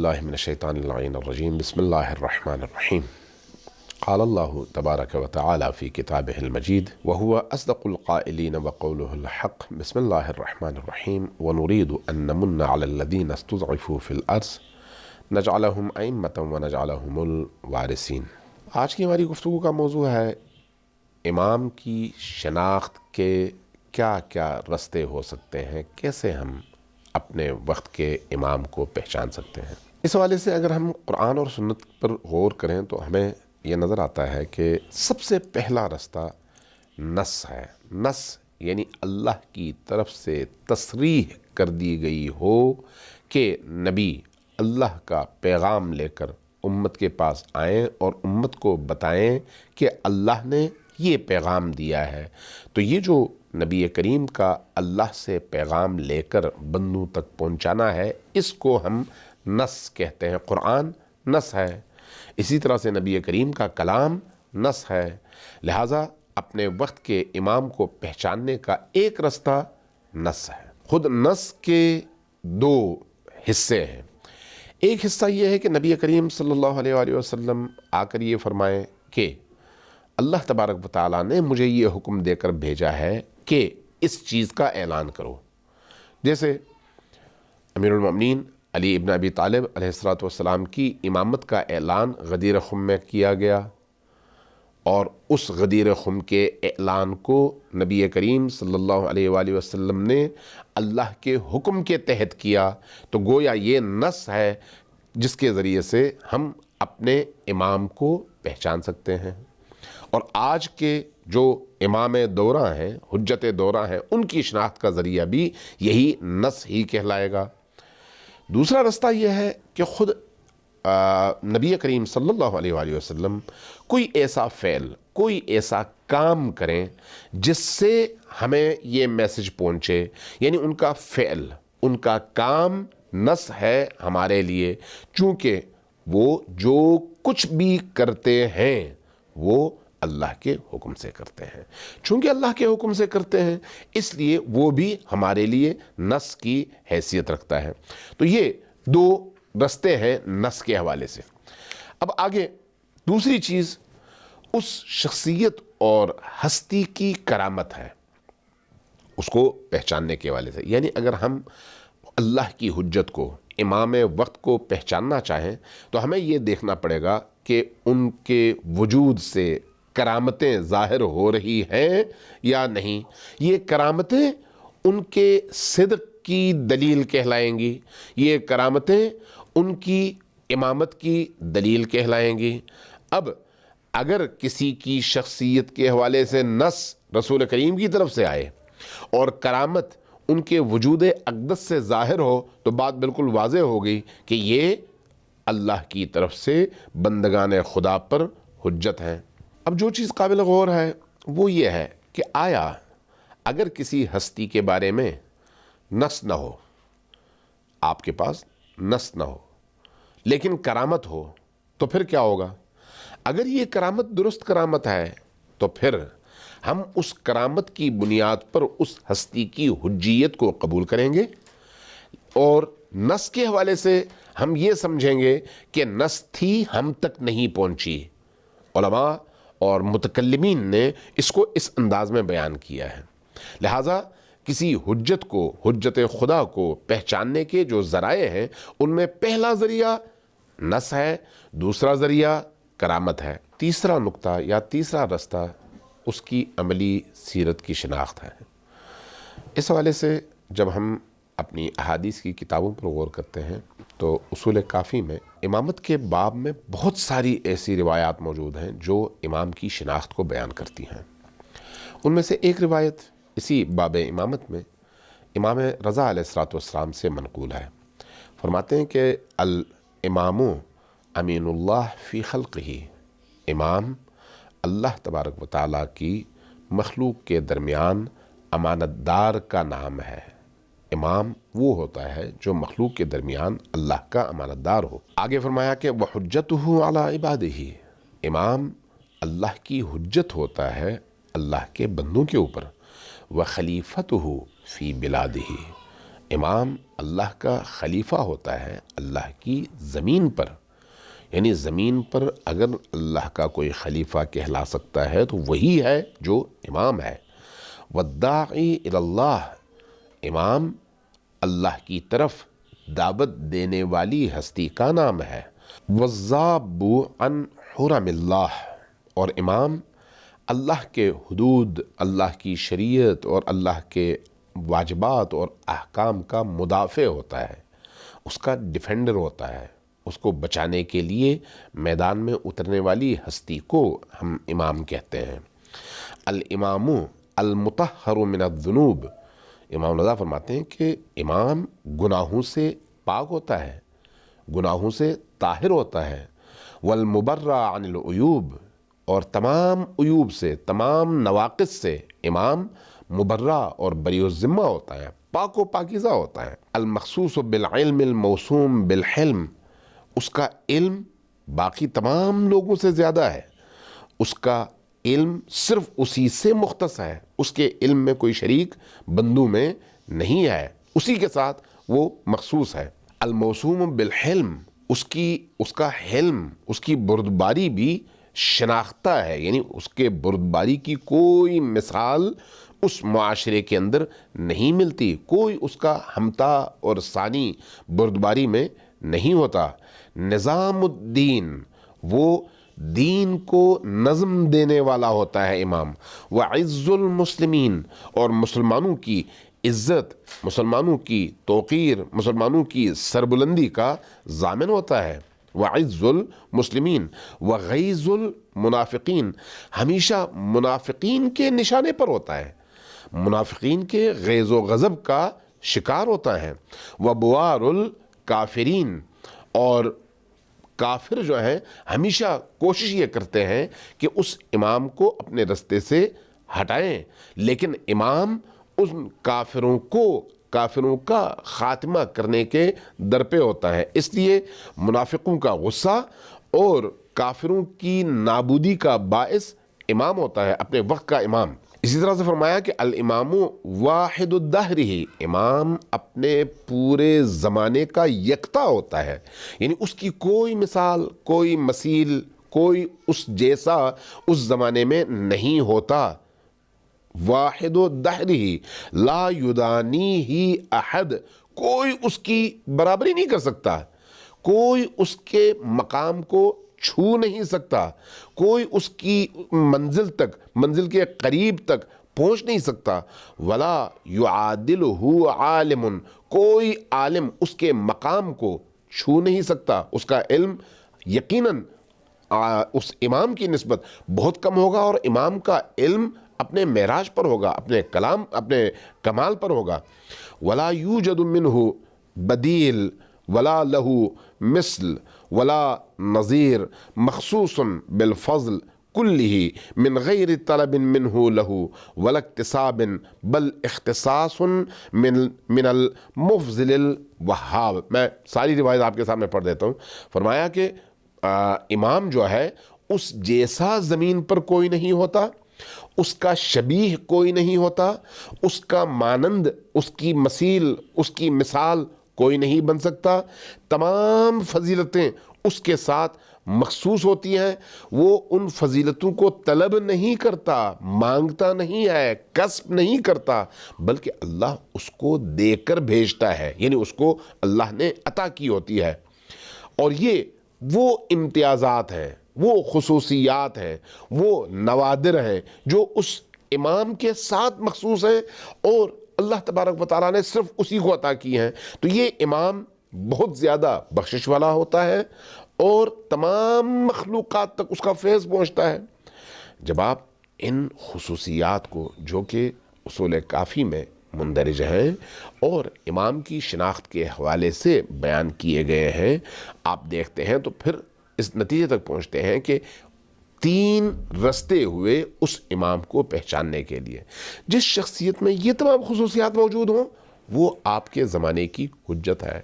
باللہ من الشیطان اللعین الرجیم بسم اللہ الرحمن الرحیم قال اللہ تبارک و تعالی فی کتابہ المجید وہو اصدق القائلین وقولہ الحق بسم اللہ الرحمن الرحیم ونرید ان نمن علی الذین استضعفوا فی الارض نجعلہم ائمۃ ونجعلہم الوارثین۔ آج کی ہماری گفتگو کا موضوع ہے امام کی شناخت کے کیا کیا رستے ہو سکتے ہیں، کیسے ہم اپنے وقت کے امام کو پہچان سکتے ہیں۔ اس حوالے سے اگر ہم قرآن اور سنت پر غور کریں تو ہمیں یہ نظر آتا ہے کہ سب سے پہلا رستہ نص ہے۔ نص یعنی اللہ کی طرف سے تصریح کر دی گئی ہو کہ نبی اللہ کا پیغام لے کر امت کے پاس آئیں اور امت کو بتائیں کہ اللہ نے یہ پیغام دیا ہے۔ تو یہ جو نبی کریم کا اللہ سے پیغام لے کر بندوں تک پہنچانا ہے، اس کو ہم نص کہتے ہیں۔ قرآن نص ہے، اسی طرح سے نبی کریم کا کلام نص ہے۔ لہٰذا اپنے وقت کے امام کو پہچاننے کا ایک رستہ نص ہے۔ خود نص کے دو حصے ہیں۔ ایک حصہ یہ ہے کہ نبی کریم صلی اللہ علیہ وآلہ وسلم آ کر یہ فرمائیں کہ اللہ تبارک و تعالیٰ نے مجھے یہ حکم دے کر بھیجا ہے کہ اس چیز کا اعلان کرو۔ جیسے امیر المؤمنین علی ابن ابی طالب علیہ السلام کی امامت کا اعلان غدیر خم میں کیا گیا، اور اس غدیر خم کے اعلان کو نبی کریم صلی اللہ علیہ وآلہ وسلم نے اللہ کے حکم کے تحت کیا۔ تو گویا یہ نص ہے جس کے ذریعے سے ہم اپنے امام کو پہچان سکتے ہیں، اور آج کے جو امام دورہ ہیں، حجت دورہ ہیں، ان کی شناخت کا ذریعہ بھی یہی نص ہی کہلائے گا۔ دوسرا رستہ یہ ہے کہ خود نبی کریم صلی اللہ علیہ وآلہ وسلم کوئی ایسا فعل، کوئی ایسا کام کریں جس سے ہمیں یہ میسج پہنچے، یعنی ان کا فعل، ان کا کام نص ہے ہمارے لیے، چونکہ وہ جو کچھ بھی کرتے ہیں وہ اللہ کے حکم سے کرتے ہیں۔ چونکہ اللہ کے حکم سے کرتے ہیں اس لیے وہ بھی ہمارے لیے نص کی حیثیت رکھتا ہے۔ تو یہ دو رستے ہیں نص کے حوالے سے۔ اب آگے دوسری چیز اس شخصیت اور ہستی کی کرامت ہے، اس کو پہچاننے کے حوالے سے۔ یعنی اگر ہم اللہ کی حجت کو، امام وقت کو پہچاننا چاہیں تو ہمیں یہ دیکھنا پڑے گا کہ ان کے وجود سے کرامتیں ظاہر ہو رہی ہیں یا نہیں۔ یہ کرامتیں ان کے صدق کی دلیل کہلائیں گی، یہ کرامتیں ان کی امامت کی دلیل کہلائیں گی۔ اب اگر کسی کی شخصیت کے حوالے سے نص رسول کریم کی طرف سے آئے اور کرامت ان کے وجود اقدس سے ظاہر ہو تو بات بالکل واضح ہوگی کہ یہ اللہ کی طرف سے بندگان خدا پر حجت ہیں۔ اب جو چیز قابل غور ہے وہ یہ ہے کہ آیا اگر کسی ہستی کے بارے میں نص نہ ہو، آپ کے پاس نص نہ ہو لیکن کرامت ہو، تو پھر کیا ہوگا؟ اگر یہ کرامت درست کرامت ہے تو پھر ہم اس کرامت کی بنیاد پر اس ہستی کی حجیت کو قبول کریں گے، اور نص کے حوالے سے ہم یہ سمجھیں گے کہ نص تھی، ہم تک نہیں پہنچی۔ علماء اور متکلمین نے اس کو اس انداز میں بیان کیا ہے۔ لہٰذا کسی حجت کو، حجت خدا کو پہچاننے کے جو ذرائع ہیں ان میں پہلا ذریعہ نص ہے، دوسرا ذریعہ کرامت ہے، تیسرا نقطہ یا تیسرا رستہ اس کی عملی سیرت کی شناخت ہے۔ اس حوالے سے جب ہم اپنی احادیث کی کتابوں پر غور کرتے ہیں تو اصول کافی میں امامت کے باب میں بہت ساری ایسی روایات موجود ہیں جو امام کی شناخت کو بیان کرتی ہیں۔ ان میں سے ایک روایت اسی باب امامت میں امام رضا علیہ السلام سے منقول ہے۔ فرماتے ہیں کہ الامام امین اللہ فی خلقہ، امام اللہ تبارک و تعالیٰ کی مخلوق کے درمیان امانت دار کا نام ہے۔ امام وہ ہوتا ہے جو مخلوق کے درمیان اللہ کا امانت دار ہو۔ آگے فرمایا کہ وَحُجَّتُهُ عَلَىٰ عِبَادِهِ، امام اللہ کی حجت ہوتا ہے اللہ کے بندوں کے اوپر۔ وَخَلِيفَتُهُ فِي بِلَادِهِ، امام اللہ کا خلیفہ ہوتا ہے اللہ کی زمین پر، یعنی زمین پر اگر اللہ کا کوئی خلیفہ کہلا سکتا ہے تو وہی ہے جو امام ہے۔ والداعی الی اللہ، امام اللہ کی طرف دعوت دینے والی ہستی کا نام ہے۔ والذاب عن حرم اللہ، اور امام اللہ کے حدود، اللہ کی شریعت اور اللہ کے واجبات اور احکام کا مدافع ہوتا ہے، اس کا ڈیفینڈر ہوتا ہے، اس کو بچانے کے لیے میدان میں اترنے والی ہستی کو ہم امام کہتے ہیں۔ الامام المطہر من الذنوب، امام رضا فرماتے ہیں کہ امام گناہوں سے پاک ہوتا ہے، گناہوں سے طاہر ہوتا ہے۔ والمبرع عن العیوب، اور تمام عیوب سے، تمام نواقص سے امام مبرع اور بری الذمہ ہوتا ہے، پاک و پاکیزہ ہوتا ہے۔ المخصوص بالعلم الموسوم بالحلم، اس کا علم باقی تمام لوگوں سے زیادہ ہے، اس کا علم صرف اسی سے مختص ہے، اس کے علم میں کوئی شریک بندوں میں نہیں ہے، اسی کے ساتھ وہ مخصوص ہے۔ الموسوم بالحلم، اس کا حلم، اس کی بردباری بھی شناختہ ہے، یعنی اس کے بردباری کی کوئی مثال اس معاشرے کے اندر نہیں ملتی، کوئی اس کا ہمتا اور ثانی بردباری میں نہیں ہوتا۔ نظام الدین، وہ دین کو نظم دینے والا ہوتا ہے امام۔ وعز المسلمین، اور مسلمانوں کی عزت، مسلمانوں کی توقیر، مسلمانوں کی سربلندی کا ضامن ہوتا ہے۔ وعز المسلمین وغیظ المنافقین، ہمیشہ منافقین کے نشانے پر ہوتا ہے، منافقین کے غیظ و غضب کا شکار ہوتا ہے۔ وبوار الکافرین، اور کافر جو ہیں ہمیشہ کوشش یہ کرتے ہیں کہ اس امام کو اپنے رستے سے ہٹائیں، لیکن امام ان کافروں کا خاتمہ کرنے کے در پہ ہوتا ہے، اس لیے منافقوں کا غصہ اور کافروں کی نابودی کا باعث امام ہوتا ہے، اپنے وقت کا امام۔ اسی طرح سے فرمایا کہ الامام واحد الدہر، ہی امام اپنے پورے زمانے کا یکتا ہوتا ہے، یعنی اس کی کوئی مثال، کوئی مثیل، کوئی اس جیسا اس زمانے میں نہیں ہوتا۔ واحد الدہر ہی لا یدانی احد، کوئی اس کی برابری نہیں کر سکتا، کوئی اس کے مقام کو چھو نہیں سکتا، کوئی اس کی منزل کے قریب تک پہنچ نہیں سکتا۔ ولا یعادلہ عالم، کوئی عالم اس کے مقام کو چھو نہیں سکتا، اس کا علم یقیناً اس امام کی نسبت بہت کم ہوگا، اور امام کا علم اپنے معراج پر ہوگا، اپنے کمال پر ہوگا۔ ولا یوجد منہ بدیل ولا لہ مثل ولا نظیر، مخصوص بالفضل کلہ من غیر طلب منہ لہ ولا اکتساب، بل اختصاص من المفضل الوہاب۔ میں ساری روایت آپ کے سامنے پڑھ دیتا ہوں۔ فرمایا کہ امام جو ہے اس جیسا زمین پر کوئی نہیں ہوتا، اس کا شبیہ کوئی نہیں ہوتا، اس کا مانند، اس کی مثیل، اس کی مثال کوئی نہیں بن سکتا۔ تمام فضیلتیں اس کے ساتھ مخصوص ہوتی ہیں، وہ ان فضیلتوں کو طلب نہیں کرتا، مانگتا نہیں ہے، کسب نہیں کرتا، بلکہ اللہ اس کو دے کر بھیجتا ہے، یعنی اس کو اللہ نے عطا کی ہوتی ہے۔ اور یہ وہ امتیازات ہیں، وہ خصوصیات ہیں، وہ نوادر ہیں جو اس امام کے ساتھ مخصوص ہیں، اور اللہ تبارک و تعالیٰ نے صرف اسی کو عطا کی ہیں۔ تو یہ امام بہت زیادہ بخشش والا ہوتا ہے، اور تمام مخلوقات تک اس کا فیض پہنچتا ہے۔ جب آپ ان خصوصیات کو، جو کہ اصول کافی میں مندرج ہیں اور امام کی شناخت کے حوالے سے بیان کیے گئے ہیں، آپ دیکھتے ہیں تو پھر اس نتیجے تک پہنچتے ہیں کہ 3 رستے ہوئے اس امام کو پہچاننے کے لیے۔ جس شخصیت میں یہ تمام خصوصیات موجود ہوں، وہ آپ کے زمانے کی حجت ہے،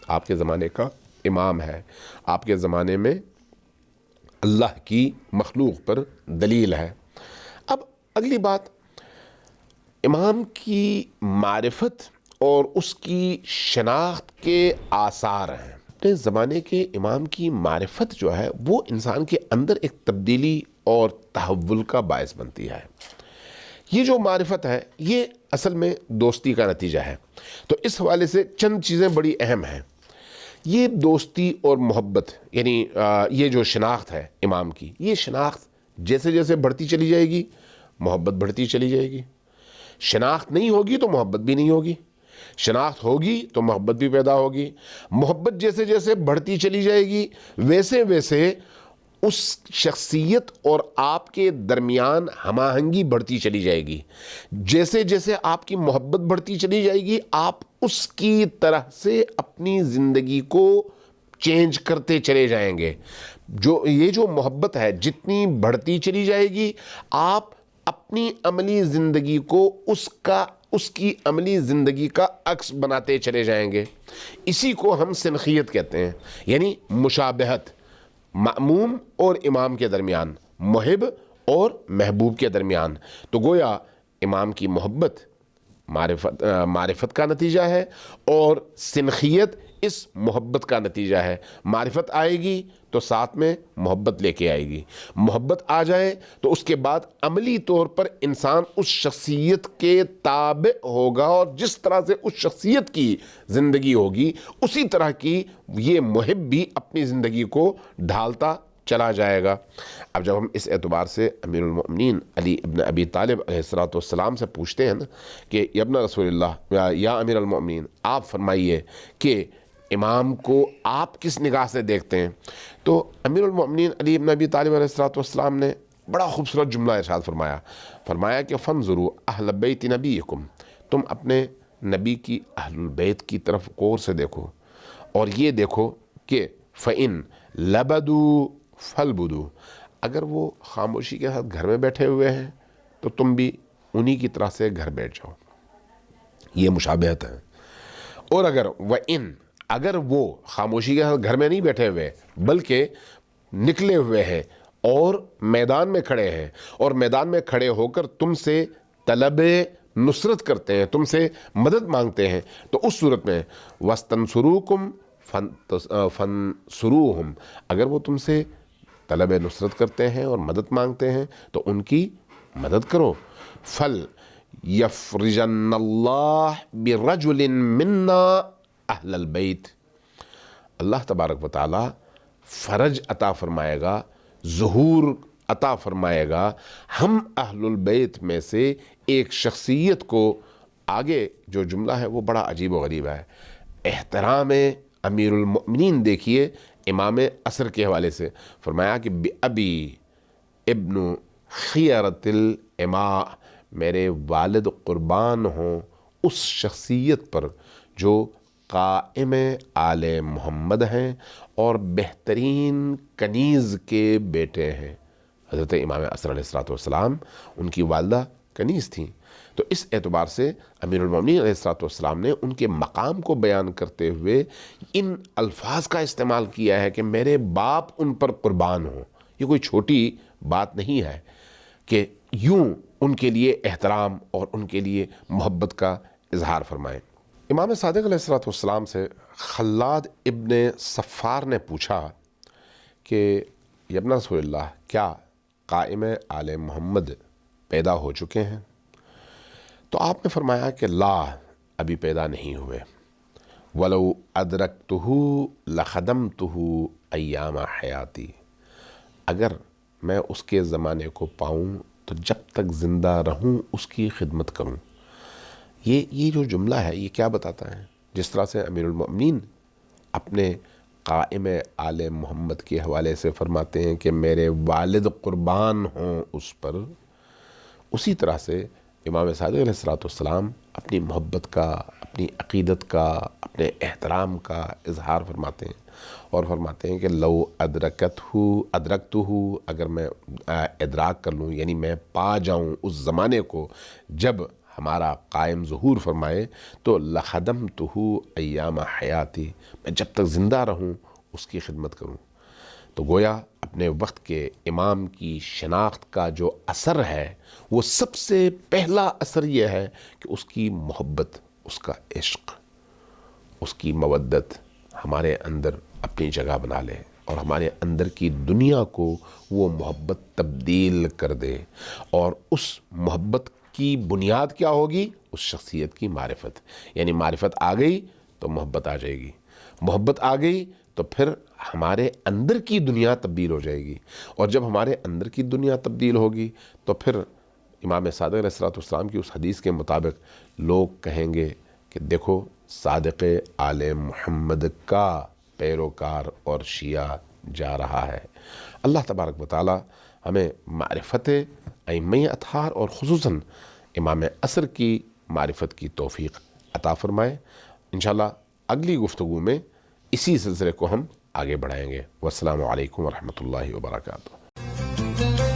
آپ کے زمانے کا امام ہے، آپ کے زمانے میں اللہ کی مخلوق پر دلیل ہے۔ اب اگلی بات، امام کی معرفت اور اس کی شناخت کے آثار ہیں۔ اپنے زمانے کے امام کی معرفت جو ہے وہ انسان کے اندر ایک تبدیلی اور تحول کا باعث بنتی ہے۔ یہ جو معرفت ہے یہ اصل میں دوستی کا نتیجہ ہے۔ تو اس حوالے سے چند چیزیں بڑی اہم ہیں۔ یہ دوستی اور محبت یعنی یہ جو شناخت ہے امام کی، یہ شناخت جیسے جیسے بڑھتی چلی جائے گی محبت بڑھتی چلی جائے گی۔ شناخت نہیں ہوگی تو محبت بھی نہیں ہوگی، شناخت ہوگی تو محبت بھی پیدا ہوگی۔ محبت جیسے جیسے بڑھتی چلی جائے گی ویسے ویسے اس شخصیت اور آپ کے درمیان ہم آہنگی بڑھتی چلی جائے گی۔ جیسے جیسے آپ کی محبت بڑھتی چلی جائے گی آپ اس کی طرح سے اپنی زندگی کو چینج کرتے چلے جائیں گے۔ یہ جو محبت ہے جتنی بڑھتی چلی جائے گی آپ اپنی عملی زندگی کو اس کی عملی زندگی کا عکس بناتے چلے جائیں گے۔ اسی کو ہم سنخیت کہتے ہیں، یعنی مشابہت، مأموم اور امام کے درمیان، محب اور محبوب کے درمیان۔ تو گویا امام کی محبت معرفت کا نتیجہ ہے اور سنخیت اس محبت کا نتیجہ ہے۔ معرفت آئے گی تو ساتھ میں محبت لے کے آئے گی، محبت آ جائے تو اس کے بعد عملی طور پر انسان اس شخصیت کے تابع ہوگا، اور جس طرح سے اس شخصیت کی زندگی ہوگی اسی طرح کی یہ محب بھی اپنی زندگی کو ڈھالتا چلا جائے گا۔ اب جب ہم اس اعتبار سے امیر المؤمنین علی ابن ابی طالب علیہ السلام سے پوچھتے ہیں نا کہ یا ابن رسول اللہ یا امیر المؤمنین آپ فرمائیے کہ امام کو آپ کس نگاہ سے دیکھتے ہیں، تو امیر المؤمنین علی ابن ابی طالب علیہ السلام نے بڑا خوبصورت جملہ ارشاد فرمایا کہ فانظروا اہل بیت نبیکم، تم اپنے نبی کی اہل البیت کی طرف غور سے دیکھو اور یہ دیکھو کہ فَإِن لَبَدُوا فَالْبُدُوا، اگر وہ خاموشی کے ساتھ گھر میں بیٹھے ہوئے ہیں تو تم بھی انہی کی طرح سے گھر بیٹھ جاؤ۔ یہ مشابہت ہے۔ اور اگر وہ خاموشی کے ساتھ گھر میں نہیں بیٹھے ہوئے بلکہ نکلے ہوئے ہیں اور میدان میں کھڑے ہیں اور میدان میں کھڑے ہو کر تم سے طلب نصرت کرتے ہیں، تم سے مدد مانگتے ہیں، تو اس صورت میں وَاسْتَنْصُرُوكُمْ فَانْصُرُوهُمْ، اگر وہ تم سے طلب نصرت کرتے ہیں اور مدد مانگتے ہیں تو ان کی مدد کرو۔ فَلْيَفْرِجَنَّ اللَّهُ بِرَجُلٍ مِّنَّا اہل البیت، اللہ تبارک و تعالی فرج عطا فرمائے گا، ظہور عطا فرمائے گا ہم اہل البیت میں سے ایک شخصیت کو۔ آگے جو جملہ ہے وہ بڑا عجیب و غریب ہے۔ احترام امیر المؤمنین دیکھیے امام عصر کے حوالے سے، فرمایا کہ بِأَبِي ابن خیرت الاماء، میرے والد قربان ہوں اس شخصیت پر جو قائم آل محمد ہیں اور بہترین کنیز کے بیٹے ہیں۔ حضرت امام عصر علیہ السلام ان کی والدہ کنیز تھیں، تو اس اعتبار سے امیر المؤمنین علیہ السلام نے ان کے مقام کو بیان کرتے ہوئے ان الفاظ کا استعمال کیا ہے کہ میرے باپ ان پر قربان ہوں۔ یہ کوئی چھوٹی بات نہیں ہے کہ یوں ان کے لیے احترام اور ان کے لیے محبت کا اظہار فرمائیں۔ امام صادق علیہ السلام سے خلاد ابن صفار نے پوچھا کہ یا ابن رسول اللہ کیا قائم آل محمد پیدا ہو چکے ہیں؟ تو آپ نے فرمایا کہ لا، ابھی پیدا نہیں ہوئے۔ وَلَوْ أَدْرَكْتُهُ لَخَدَمْتُهُ أَيَّامَ حَيَاتِي، اگر میں اس کے زمانے کو پاؤں تو جب تک زندہ رہوں اس کی خدمت کروں۔ یہ جو جملہ ہے یہ کیا بتاتا ہے؟ جس طرح سے امیر المؤمنین اپنے قائم آل محمد کے حوالے سے فرماتے ہیں کہ میرے والد قربان ہوں اس پر، اسی طرح سے امام صادق علیہ السلام اپنی محبت کا، اپنی عقیدت کا، اپنے احترام کا اظہار فرماتے ہیں اور فرماتے ہیں کہ لو ادرکتہ، اگر میں ادراک کر لوں یعنی میں پا جاؤں اس زمانے کو جب ہمارا قائم ظہور فرمائے، تو لخدمتہ ایام حیاتی، میں جب تک زندہ رہوں اس کی خدمت کروں۔ تو گویا اپنے وقت کے امام کی شناخت کا جو اثر ہے وہ سب سے پہلا اثر یہ ہے کہ اس کی محبت اس کا عشق، اس کی مودت ہمارے اندر اپنی جگہ بنا لے اور ہمارے اندر کی دنیا کو وہ محبت تبدیل کر دے، اور اس محبت کی بنیاد کیا ہوگی؟ اس شخصیت کی معرفت. یعنی معرفت آ گئی تو محبت آ جائے گی، محبت آ گئی تو پھر ہمارے اندر کی دنیا تبدیل ہو جائے گی، اور جب ہمارے اندر کی دنیا تبدیل ہوگی تو پھر امام صادق علیہ الصلوۃ والسلام کی اس حدیث کے مطابق لوگ کہیں گے کہ دیکھو صادق آل محمد کا پیروکار اور شیعہ جا رہا ہے. اللہ تبارک و تعالی ہمیں معرفت ائمہ اطہار اور خصوصاً امام عصر کی معرفت کی توفیق عطا فرمائے. انشاءاللہ اگلی گفتگو میں اسی سلسلے کو ہم آگے بڑھائیں گے. والسلام علیکم ورحمۃ اللہ وبرکاتہ.